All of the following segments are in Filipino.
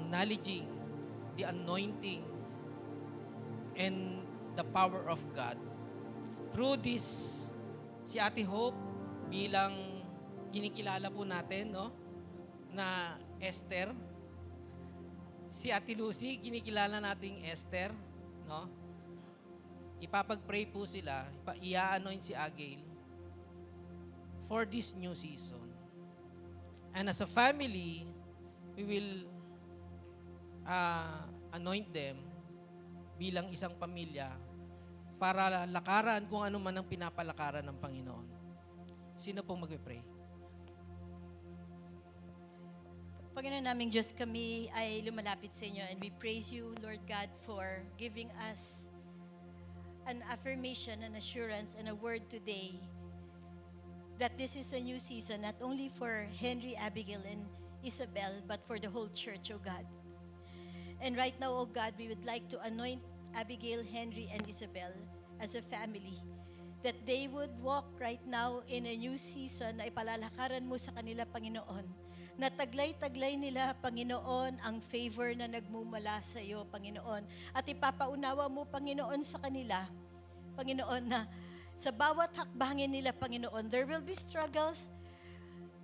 acknowledging the anointing and the power of God. Through this, si Ate Hope bilang kinikilala po natin, no, na Esther. Si Ate Lucy, kinikilala nating Esther, no? Ipapag-pray po sila, i-anoint si Agail for this new season. And as a family, we will anoint them bilang isang pamilya para lakaran kung ano man ang pinapalakaran ng Panginoon. Sino pong mag-pray? Panginoon naming Diyos, kami ay lumalapit sa inyo and we praise you, Lord God, for giving us an affirmation, an assurance, and a word today that this is a new season, not only for Henry, Abigail, and Isabel, but for the whole church, O God. And right now, O God, we would like to anoint Abigail, Henry, and Isabel as a family, that they would walk right now in a new season na ipalalakaran mo sa kanila, Panginoon. Na taglay-taglay nila, Panginoon, ang favor na nagmumula sa iyo, Panginoon. At ipapaunawa mo, Panginoon, sa kanila, Panginoon, na sa bawat hakbangin nila, Panginoon, there will be struggles,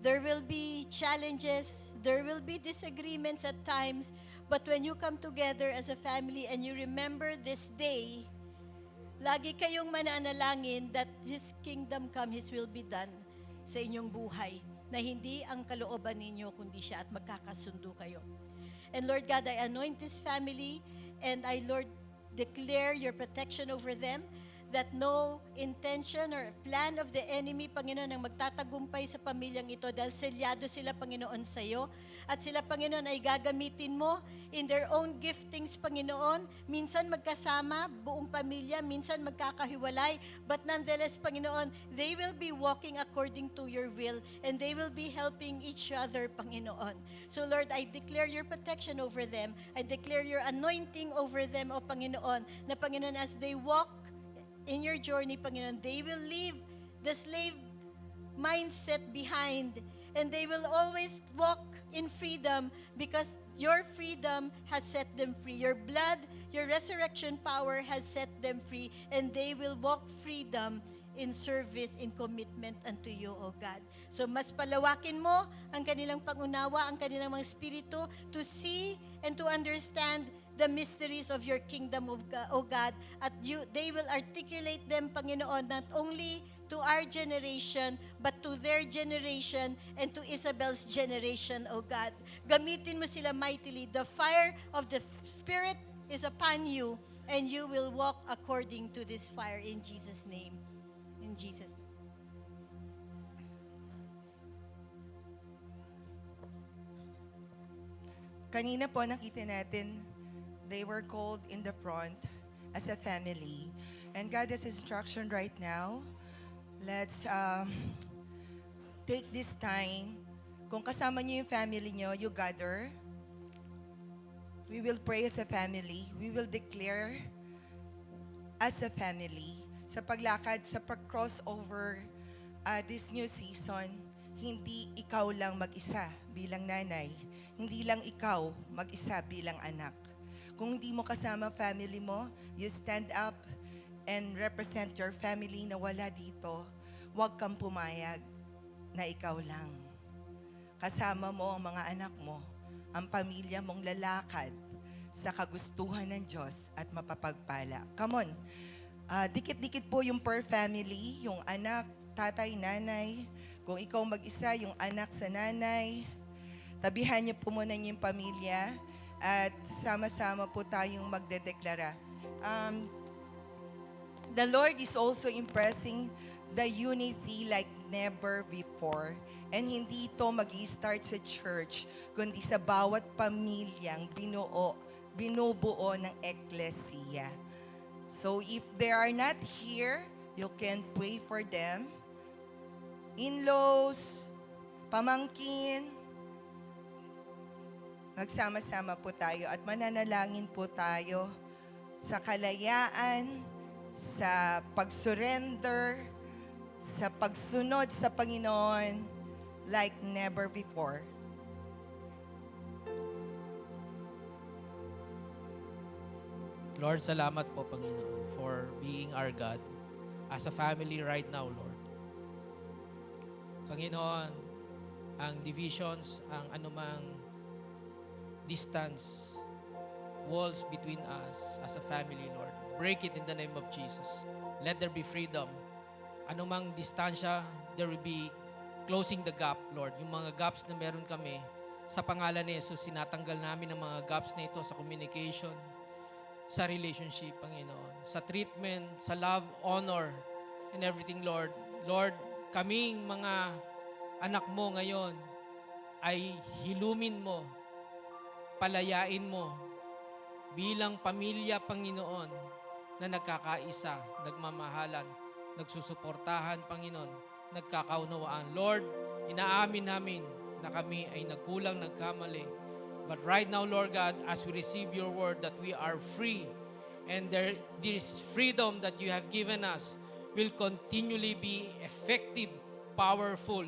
there will be challenges, there will be disagreements at times, but when you come together as a family and you remember this day, lagi kayong mananalangin that His kingdom come, His will be done sa inyong buhay, na hindi ang kalooban ninyo, kundi siya, at magkakasundo kayo. And Lord God, I anoint this family, and I, Lord, declare your protection over them, that no intention or plan of the enemy, Panginoon, ang magtatagumpay sa pamilyang ito dahil selyado sila, Panginoon, sa iyo. At sila, Panginoon, ay gagamitin mo in their own giftings, Panginoon. Minsan magkasama, buong pamilya, minsan magkakahiwalay. But nonetheless, Panginoon, they will be walking according to your will and they will be helping each other, Panginoon. So Lord, I declare your protection over them. I declare your anointing over them, O Panginoon, na Panginoon, as they walk in your journey, Panginoon, they will leave the slave mindset behind and they will always walk in freedom because your freedom has set them free. Your blood, your resurrection power has set them free and they will walk freedom in service, in commitment unto you, O God. So mas palawakin mo ang kanilang pangunawa, ang kanilang mga spirito to see and to understand the mysteries of your kingdom, O God, at they will articulate them, Panginoon, not only to our generation, but to their generation and to Isabel's generation, O God. Gamitin mo sila mightily. The fire of the Spirit is upon you, and you will walk according to this fire in Jesus' name. In Jesus' name. Kanina po nakita natin, they were called in the front as a family. And God has instruction right now. Let's take this time. Kung kasama niyo yung family niyo, you gather. We will pray as a family. We will declare as a family. Sa paglakad, sa pag-crossover this new season, hindi ikaw lang mag-isa bilang nanay. Hindi lang ikaw mag-isa bilang anak. Kung hindi mo kasama family mo, you stand up and represent your family na wala dito. Huwag kang pumayag na ikaw lang. Kasama mo ang mga anak mo, ang pamilya mong lalakad sa kagustuhan ng Diyos at mapapagpala. Come on. Dikit-dikit po yung per family, yung anak, tatay, nanay. Kung ikaw mag-isa, yung anak sa nanay. Tabihan niyo po muna yung pamilya. At sama-sama po tayong magdedeklara. The Lord is also impressing the unity like never before. And hindi ito mag-i-start sa church, kundi sa bawat pamilyang binubuo ng eklesiya. So if they are not here, you can pray for them. In-laws, pamangkin, magsama-sama po tayo at mananalangin po tayo sa kalayaan, sa pag-surrender, sa pagsunod sa Panginoon like never before. Lord, salamat po, Panginoon, for being our God as a family right now, Lord. Panginoon, ang divisions, ang anumang distance, walls between us as a family, Lord, break it in the name of Jesus. Let there be freedom. Anumang distansya, there will be closing the gap, Lord. Yung mga gaps na meron kami, sa pangalan ni Jesus, sinatanggal namin ang mga gaps na ito sa communication, sa relationship, Panginoon, sa treatment, sa love, honor, and everything, Lord. Lord, kaming mga anak mo ngayon ay hilumin mo, palayain mo bilang pamilya, Panginoon, na nagkakaisa, nagmamahalan, nagsusuportahan, Panginoon, nagkakaunawaan. Lord, inaamin namin na kami ay nagkulang, nagkamali. But right now, Lord God, as we receive your word that we are free and this freedom that you have given us will continually be effective, powerful,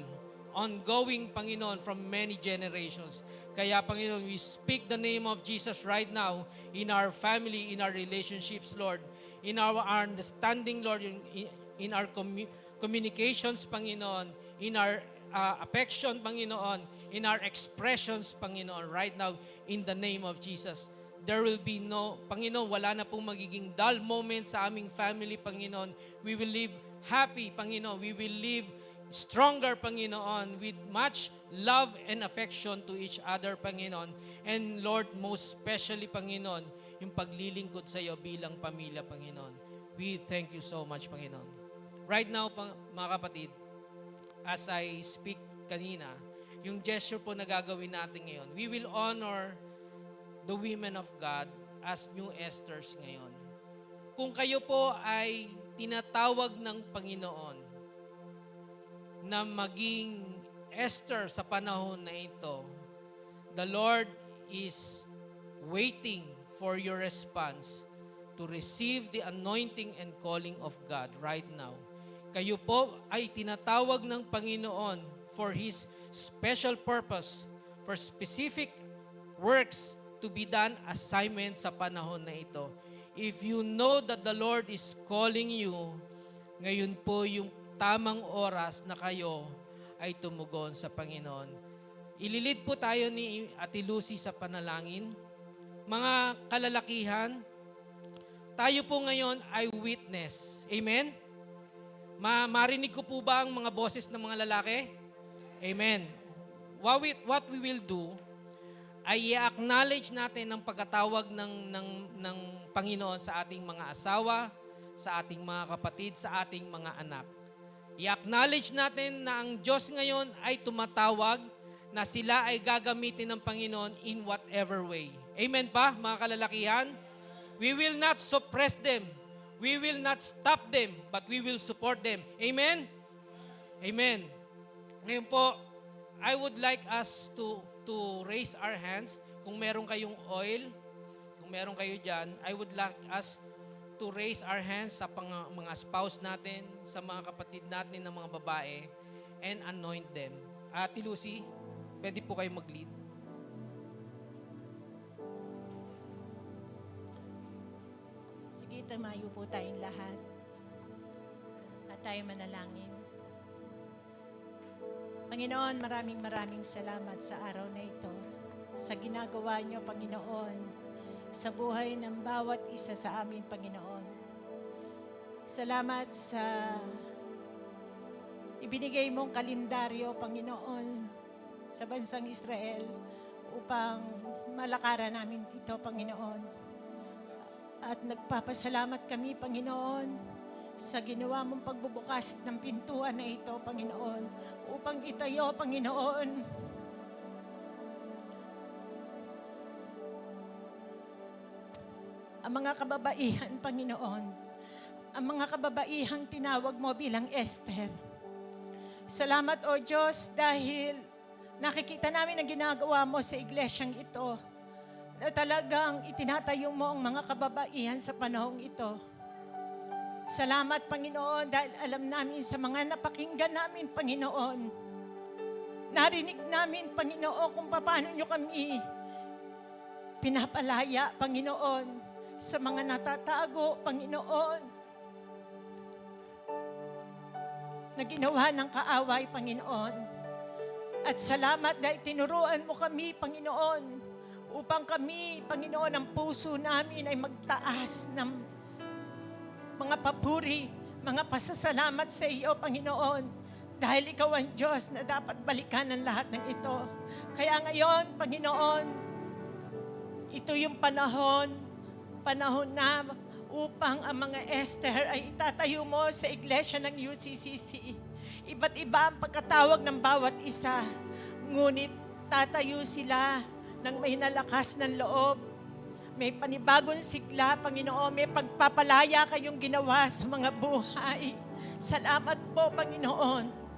ongoing, Panginoon, from many generations. Kaya, Panginoon, we speak the name of Jesus right now in our family, in our relationships, Lord, in our understanding, Lord, in our communications, Panginoon, in our affection, Panginoon, in our expressions, Panginoon, right now, in the name of Jesus. There will be no, Panginoon, wala na pong magiging dull moment sa aming family, Panginoon. We will live happy, Panginoon. We will live stronger, Panginoon, with much love and affection to each other, Panginoon. And Lord, most especially, Panginoon, yung paglilingkod sa iyo bilang pamilya, Panginoon. We thank you so much, Panginoon. Right now, mga kapatid, as I speak kanina, yung gesture po na gagawin natin ngayon, we will honor the women of God as new Esthers ngayon. Kung kayo po ay tinatawag ng Panginoon na maging Esther sa panahon na ito, the Lord is waiting for your response to receive the anointing and calling of God right now. Kayo po ay tinatawag ng Panginoon for His special purpose, for specific works to be done, assignment sa panahon na ito. If you know that the Lord is calling you, ngayon po yung tamang oras na kayo ay tumugon sa Panginoon. Ililid po tayo ni Ate Lucy sa panalangin. Mga kalalakihan, tayo po ngayon ay witness. Amen? Marinig ko po ba ang mga boses ng mga lalaki? Amen. What we will do ay i-acknowledge natin ang pagkatawag ng Panginoon sa ating mga asawa, sa ating mga kapatid, sa ating mga anak. I-acknowledge natin na ang Diyos ngayon ay tumatawag na sila ay gagamitin ng Panginoon in whatever way. Amen pa, mga kalalakihan? We will not suppress them. We will not stop them, but we will support them. Amen? Amen. Ngayon po, I would like us to raise our hands. Kung meron kayong oil, kung meron kayo dyan, I would like us to raise our hands sa mga spouse natin, sa mga kapatid natin ng mga babae, and anoint them. Ate Lucy, pwede po kayo mag-lead. Sige, tamayo po tayong lahat. At tayo manalangin. Panginoon, maraming salamat sa araw na ito. Sa ginagawa niyo, Panginoon, sa buhay ng bawat isa sa amin, Panginoon. Salamat sa ibinigay mong kalendaryo, Panginoon, sa bansang Israel upang malakaran namin ito, Panginoon. At nagpapasalamat kami, Panginoon, sa ginawa mong pagbubukas ng pintuan na ito, Panginoon, upang itayo, Panginoon, ang mga kababaihan, Panginoon, ang mga kababaihang tinawag mo bilang Esther. Salamat, O Diyos, dahil nakikita namin ang ginagawa mo sa iglesyang ito, na talagang itinatayo mo ang mga kababaihan sa panahong ito. Salamat, Panginoon, dahil alam namin sa mga napakinggan namin, Panginoon. Narinig namin, Panginoon, kung paano nyo kami pinapalaya, Panginoon, sa mga natatago, Panginoon, na ginawa ng kaaway, Panginoon. At salamat dahil tinuruan mo kami, Panginoon, upang kami, Panginoon, ang puso namin ay magtaas ng mga papuri, mga pasasalamat sa iyo, Panginoon. Dahil ikaw ang Diyos na dapat balikan ang lahat ng ito. Kaya ngayon, Panginoon, ito yung panahon na upang ang mga Esther ay itatayo mo sa iglesia ng UCCC. Iba't iba ang pagkatawag ng bawat isa. Ngunit tatayo sila ng may nalakas ng loob. May panibagong sigla, Panginoon. May pagpapalaya kayong ginawa sa mga buhay. Salamat po, Panginoon.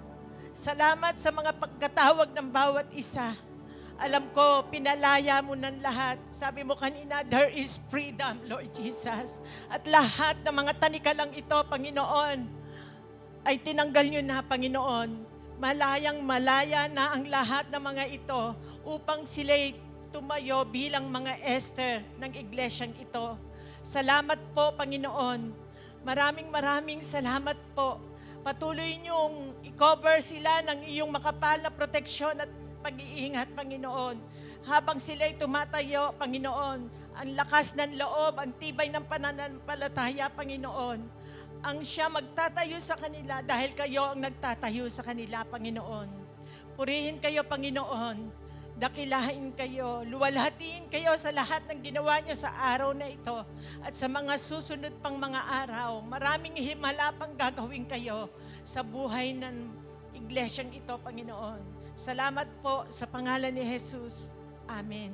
Salamat sa mga pagkatawag ng bawat isa. Alam ko, pinalaya mo ng lahat. Sabi mo kanina, there is freedom, Lord Jesus. At lahat ng mga tanikalang ito, Panginoon, ay tinanggal nyo na, Panginoon. Malayang malaya na ang lahat ng mga ito upang sila'y tumayo bilang mga Esther ng iglesyang ito. Salamat po, Panginoon. Maraming salamat po. Patuloy niyong i-cover sila ng iyong makapal na proteksyon at pag-iingat, Panginoon. Habang sila'y tumatayo, Panginoon, ang lakas ng loob, ang tibay ng pananampalataya, Panginoon. Ang siya magtatayo sa kanila dahil kayo ang nagtatayo sa kanila, Panginoon. Purihin kayo, Panginoon. Dakilahin kayo, luwalhatiin kayo sa lahat ng ginawa niyo sa araw na ito at sa mga susunod pang mga araw. Maraming himala pang gagawin kayo sa buhay ng iglesyang ito, Panginoon. Salamat po sa pangalan ni Jesus. Amen.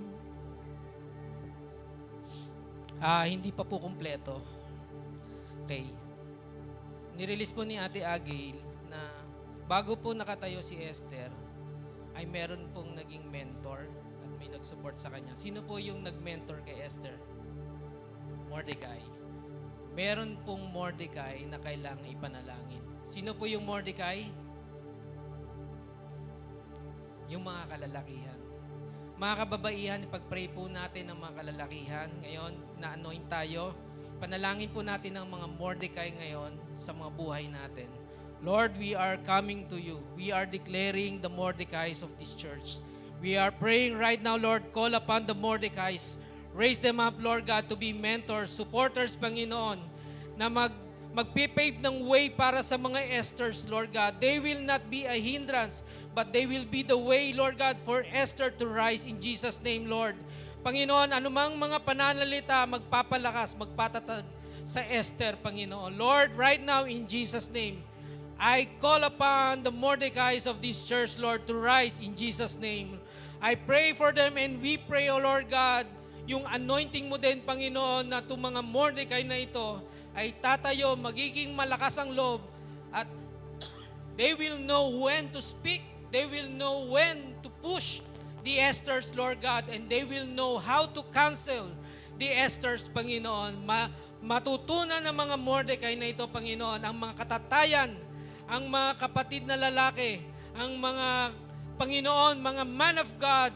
Hindi pa po kumpleto. Okay. Nirelease po ni Ate Agail na bago po nakatayo si Esther, ay meron pong naging mentor at may nag-support sa kanya. Sino po yung nag-mentor kay Esther? Mordecai. Meron pong Mordecai na kailangang ipanalangin. Sino po yung Mordecai? Yung mga kalalakihan. Mga kababaihan, ipag-pray po natin ang mga kalalakihan. Ngayon, na-anoint tayo. Panalangin po natin ang mga Mordecai ngayon sa mga buhay natin. Lord, we are coming to you. We are declaring the Mordecais of this church. We are praying right now, Lord, call upon the Mordecais. Raise them up, Lord God, to be mentors, supporters, Panginoon, na magpipave ng way para sa mga Esthers, Lord God. They will not be a hindrance, but they will be the way, Lord God, for Esther to rise in Jesus' name, Lord. Panginoon, anumang mga pananalita magpapalakas, magpatatag sa Esther, Panginoon. Lord, right now in Jesus' name, I call upon the Mordecais of this church, Lord, to rise in Jesus' name. I pray for them and we pray, O Lord God, yung anointing mo din, Panginoon, na itong mga Mordecai na ito ay tatayo, magiging malakas ang loob at they will know when to speak, they will know when to push the Esthers, Lord God, and they will know how to counsel the Esthers, Panginoon. Matutunan ng mga Mordecai na ito, Panginoon, ang mga katatayan, ang mga kapatid na lalaki, ang mga Panginoon, mga man of God,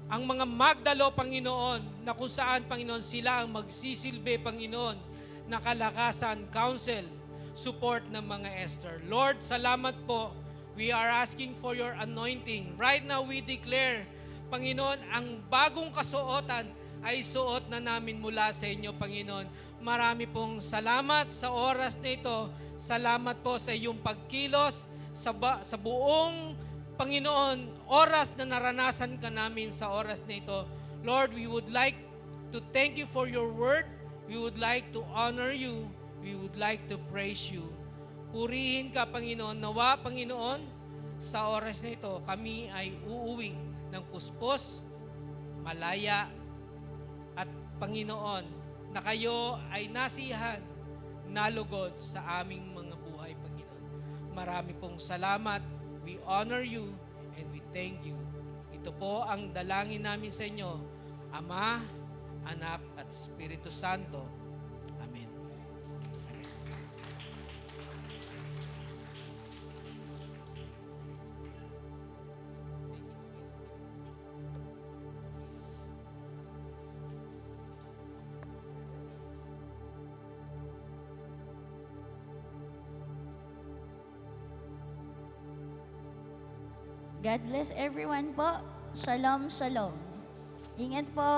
ang mga magdalo, Panginoon, na kung saan, Panginoon, sila ang magsisilbi, Panginoon, na kalakasan, counsel, support ng mga Esther. Lord, salamat po. We are asking for your anointing. Right now, we declare, Panginoon, ang bagong kasuotan ay suot na namin mula sa inyo, Panginoon. Marami pong salamat sa oras na ito. Salamat po sa iyong pagkilos sa buong, Panginoon, oras na naranasan ka namin sa oras na ito. Lord, we would like to thank you for your word. We would like to honor you. We would like to praise you. Purihin ka, Panginoon. Nawa, Panginoon, sa oras na ito, kami ay uuwi ng puspos, malaya, at Panginoon, na kayo ay nasihan, nalugod sa aming mga buhay, Panginoon. Marami pong salamat. We honor you and we thank you. Ito po ang dalangin namin sa inyo, Ama, Anak, at Espiritu Santo. Amen. God bless everyone po. Shalom, shalom. Ingat po.